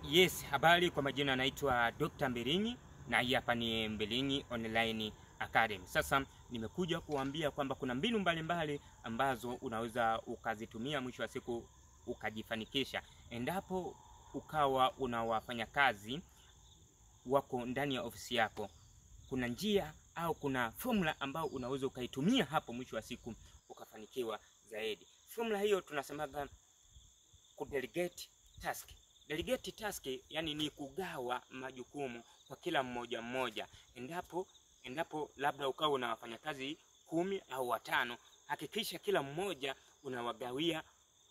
Yes, habari, kwa majina naitwa Dr. Mbilinyi na hii hapa ni Mbilinyi Online Academy. Sasa nimekuja kuambia kwamba kuna mbinu mbalimbali ambazo unaweza ukazitumia mwisho wa siku ukajifanikisha. Endapo ukawa unawafanya kazi wako ndani ya ofisi yako, kuna njia au kuna formula ambayo unaweza ukaitumia hapo mwisho wa siku ukafanikiwa zaidi. Formula hiyo tunasemaga kudelegate task. Delegate task yani ni kugawa majukumu kwa kila mmoja mmoja. Endapo labda ukawa unawafanya kazi 10 au 5, hakikisha kila mmoja unawagawia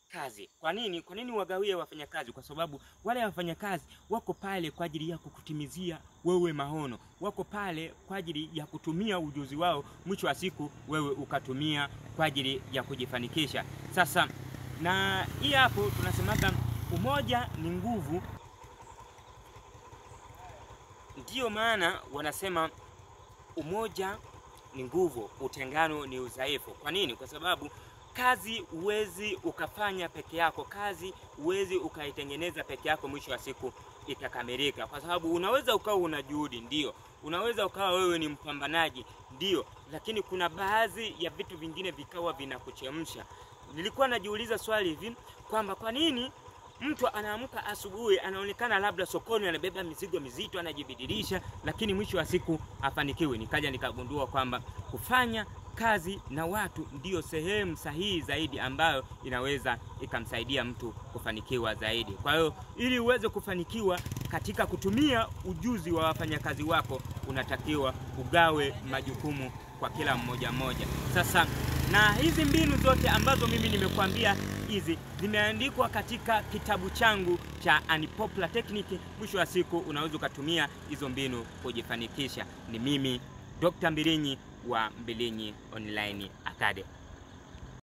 kazi. Kwa nini wagawie wafanyakazi? Kwa sababu wale wafanyakazi wako pale kwa ajili ya kukutimizia wewe maono. Wako pale kwa ajili ya kutumia ujuzi wao, mwisho wa siku wewe ukatumia kwa ajili ya kujifanikisha. Sasa na hii hapo tunasemaga umoja ni nguvu. Ndiyo maana wanasema umoja ni nguvu, utengano ni udhaifu. Kwa nini? Kwa sababu kazi huwezi ukafanya peke yako, kazi huwezi ukaitengeneza peke yako mwisho wa siku itakamilika. Kwa sababu unaweza ukawa una juhudi, ndio. Unaweza ukawa wewe ni mpambanaji, ndio. Lakini kuna baadhi ya vitu vingine vikawa vinakuchemsha. Nilikuwa najiuliza swali hivi kwamba kwa nini mtu anaamka asubuhi anaonekana labda sokoni anabeba mizigo mizito anajibidilisha, lakini mwisho wa siku afanikiwe? Nikaja nikagundua kwamba kufanya kazi na watu ndiyo sehemu sahihi zaidi ambayo inaweza ikamsaidia mtu kufanikiwa zaidi. Kwa hiyo ili uweze kufanikiwa katika kutumia ujuzi wa wafanyakazi wako, unatakiwa ugawe majukumu kwa kila mmoja mmoja. Sasa na hizi mbinu zote ambazo mimi nimekuambia hizi zimeandikwa katika kitabu changu cha Unpopular Technique. Mwisho wa siku unaweza ukatumia hizo mbinu kujifanikisha. Ni mimi Dr. Mbilinyi wa Mbilinyi Online Academy.